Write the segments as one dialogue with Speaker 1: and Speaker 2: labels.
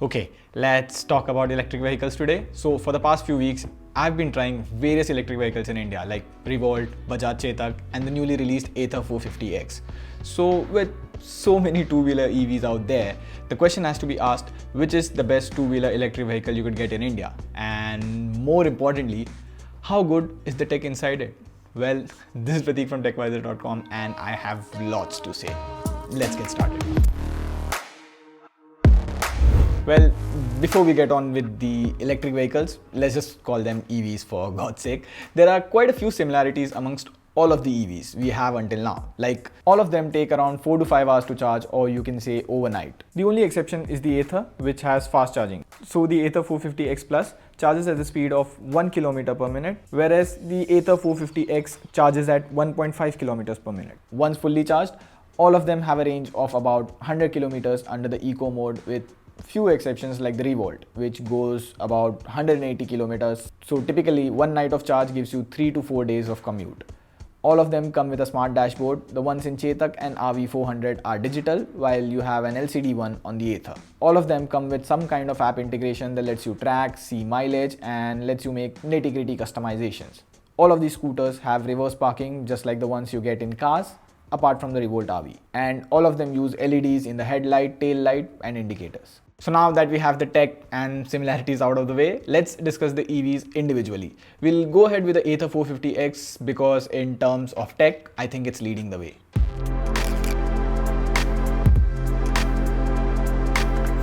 Speaker 1: Okay, let's talk about electric vehicles today. So for the past few weeks, I've been trying various electric vehicles in India like Revolt, Bajaj Chetak and the newly released Ather 450X. So with so many two-wheeler EVs out there, the question has to be asked, which is the best two-wheeler electric vehicle you could get in India? And more importantly, how good is the tech inside it? Well, this is Pratik from TechWiser.com and I have lots to say. Let's get started. Well, before we get on with the electric vehicles, let's just call them EVs for God's sake. There are quite a few similarities amongst all of the EVs we have until now. Like, all of them take around 4 to 5 hours to charge, or you can say overnight. The only exception is the Ather, which has fast charging. So the Ather 450X Plus charges at the speed of 1 kilometer per minute, whereas the Ather 450X charges at 1.5 kilometers per minute. Once fully charged, all of them have a range of about 100 kilometers under the eco mode, with few exceptions like the Revolt, which goes about 180 kilometers. So typically one night of charge gives you 3 to 4 days of commute. All of them come with a smart dashboard. The ones in Chetak and RV400 are digital, while you have an LCD one on the Ather. All of them come with some kind of app integration that lets you track, see mileage and lets you make nitty-gritty customizations. All of these scooters have reverse parking just like the ones you get in cars, apart from the Revolt RV. And all of them use LEDs in the headlight, tail light and indicators. So now that we have the tech and similarities out of the way, let's discuss the EVs individually. We'll go ahead with the Ather 450X because in terms of tech, I think it's leading the way.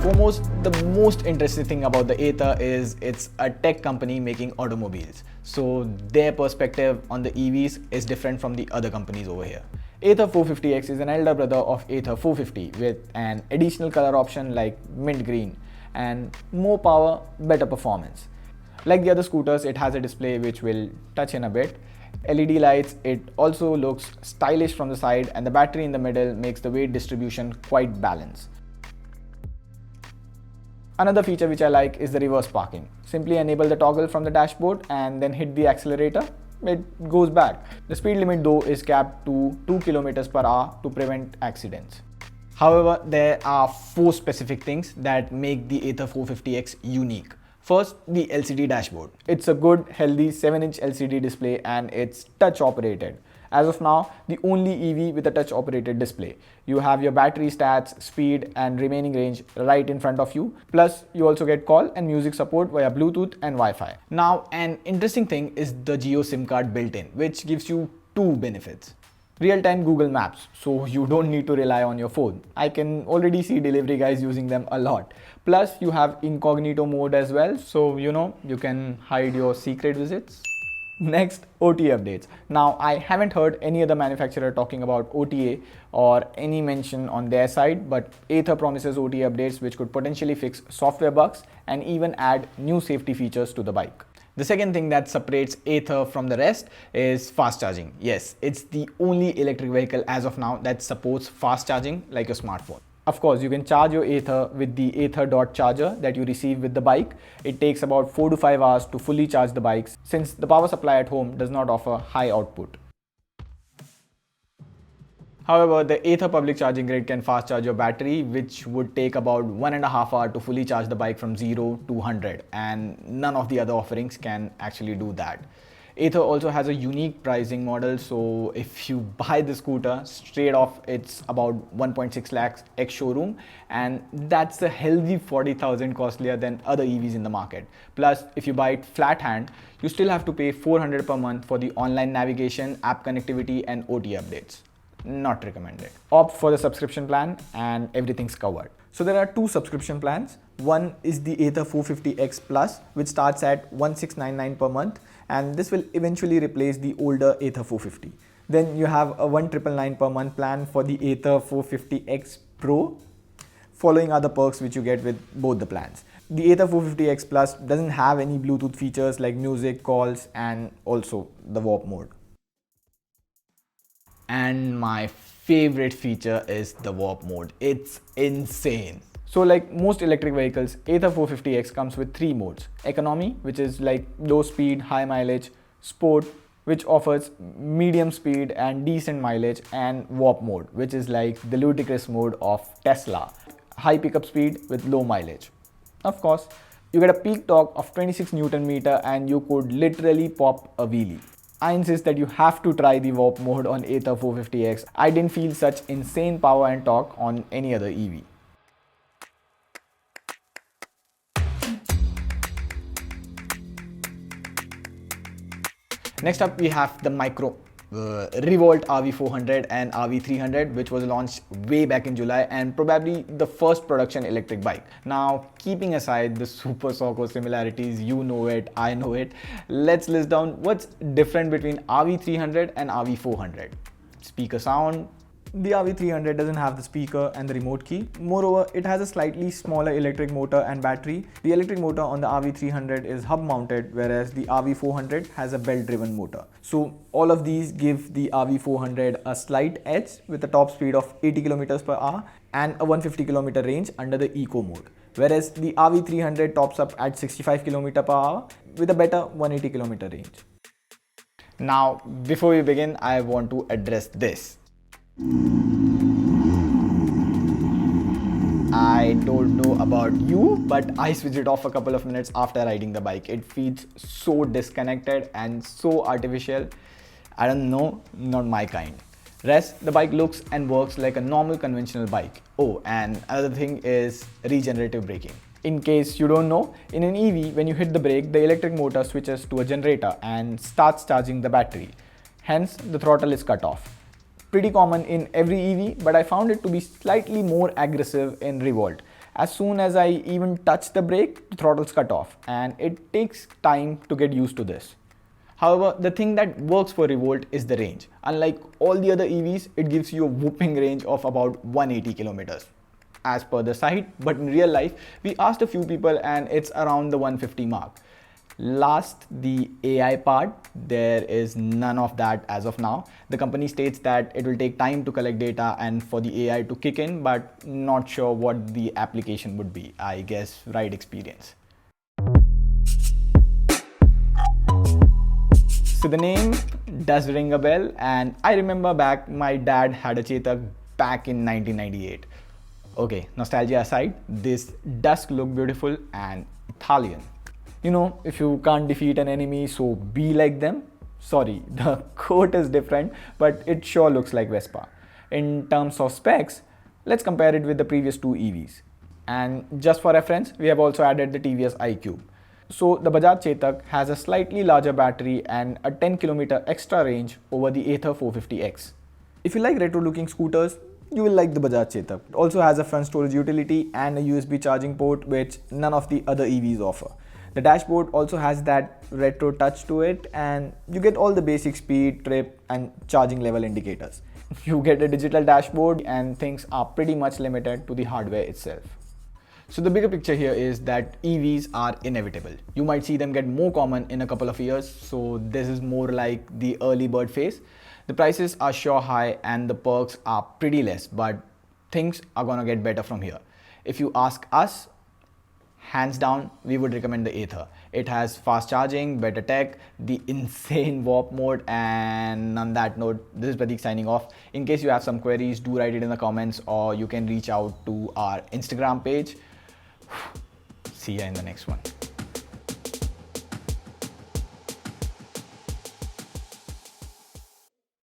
Speaker 1: Foremost, the most interesting thing about the Ather is it's a tech company making automobiles. So their perspective on the EVs is different from the other companies over here. Ather 450X is an elder brother of Ather 450 with an additional color option like mint green and more power, better performance. Like the other scooters, it has a display which we'll touch in a bit. LED lights, it also looks stylish from the side, and the battery in the middle makes the weight distribution quite balanced. Another feature which I like is the reverse parking. Simply enable the toggle from the dashboard and then hit the accelerator. It goes back. The speed limit though is capped to 2 kilometers per hour to prevent accidents. However, there are 4 specific things that make the Ather 450X unique. First, the LCD dashboard. It's a good, healthy 7-inch LCD display and it's touch operated. As of now, the only EV with a touch operated display. You have your battery stats, speed and remaining range right in front of you. Plus, you also get call and music support via Bluetooth and Wi-Fi. Now, an interesting thing is the Geo SIM card built in, which gives you 2 benefits. Real-time Google Maps, so you don't need to rely on your phone. I can already see delivery guys using them a lot. Plus, you have incognito mode as well, so you can hide your secret visits. Next, OTA updates. Now, I haven't heard any other manufacturer talking about OTA or any mention on their side, but Ather promises OTA updates which could potentially fix software bugs and even add new safety features to the bike. The second thing that separates Ather from the rest is fast charging. Yes, it's the only electric vehicle as of now that supports fast charging like your smartphone. Of course, you can charge your Ather with the Ather dot charger that you receive with the bike. It takes about 4 to 5 hours to fully charge the bikes since the power supply at home does not offer high output. However, the Ather public charging grid can fast charge your battery, which would take about 1.5 hours to fully charge the bike from 0 to 100, and none of the other offerings can actually do that. Ather also has a unique pricing model, so if you buy the scooter straight off, it's about 1.6 lakhs ex showroom, and that's a healthy 40,000 costlier than other EVs in the market. Plus, if you buy it flat hand, you still have to pay 400 per month for the online navigation, app connectivity and OT updates. Not recommended. Opt for the subscription plan and everything's covered. So there are 2 subscription plans. One is the Ather 450X Plus, which starts at 1699 per month, and this will eventually replace the older Ather 450. Then you have a 1999 per month plan for the Ather 450X Pro. Following are the perks which you get with both the plans. The Ather 450X Plus doesn't have any Bluetooth features like music, calls and also the warp mode. And my favorite feature is the warp mode. It's insane. So like most electric vehicles, Ather 450X comes with 3 modes. Economy, which is like low speed, high mileage. Sport, which offers medium speed and decent mileage. And warp mode, which is like the ludicrous mode of Tesla. High pickup speed with low mileage. Of course, you get a peak torque of 26 Newton meter and you could literally pop a wheelie. I insist that you have to try the warp mode on Ather 450X. I didn't feel such insane power and torque on any other EV. Next up, we have the Revolt RV400 and RV300, which was launched way back in July and probably the first production electric bike. Now, keeping aside the super Socko similarities, you know it, I know it, let's list down what's different between RV300 and RV400. Speaker sound. The RV300 doesn't have the speaker and the remote key. Moreover, it has a slightly smaller electric motor and battery. The electric motor on the RV300 is hub mounted, whereas the RV400 has a belt driven motor. So all of these give the RV400 a slight edge with a top speed of 80 km per hour and a 150 km range under the eco mode. Whereas the RV300 tops up at 65 km per hour with a better 180 km range. Now, before we begin, I want to address this. I don't know about you, but I switched it off a couple of minutes after riding the bike. It feels so disconnected and so artificial. I don't know, not my kind. Rest, the bike looks and works like a normal conventional bike. Oh, and another thing is regenerative braking. In case you don't know, in an EV, when you hit the brake, the electric motor switches to a generator and starts charging the battery. Hence, the throttle is cut off. Pretty common in every EV, but I found it to be slightly more aggressive in Revolt. As soon as I even touch the brake, the throttle's cut off, and it takes time to get used to this. However, the thing that works for Revolt is the range. Unlike all the other EVs, it gives you a whooping range of about 180 kilometers. As per the site, but in real life, we asked a few people and it's around the 150 mark. Last, the AI part, there is none of that as of now. The company states that it will take time to collect data and for the AI to kick in, but not sure what the application would be. I guess ride experience. So the name does ring a bell, and I remember back my dad had a Chetak back in 1998. Okay, nostalgia aside, this does look beautiful and Italian. You know, if you can't defeat an enemy, so be like them. Sorry, the quote is different, but it sure looks like Vespa. In terms of specs, let's compare it with the previous two EVs. And just for reference, we have also added the TVS iQube. So the Bajaj Chetak has a slightly larger battery and a 10 km extra range over the Ather 450X. If you like retro looking scooters, you will like the Bajaj Chetak. It also has a front storage utility and a USB charging port, which none of the other EVs offer. The dashboard also has that retro touch to it, and you get all the basic speed, trip and charging level indicators. You get a digital dashboard and things are pretty much limited to the hardware itself. So the bigger picture here is that EVs are inevitable. You might see them get more common in a couple of years, so this is more like the early bird phase. The prices are sure high and the perks are pretty less, but things are gonna get better from here. If you ask us, hands down, we would recommend the Ather. It has fast charging, better tech, the insane warp mode, and on that note, this is Pratik signing off. In case you have some queries, do write it in the comments or you can reach out to our Instagram page. See ya in the next one.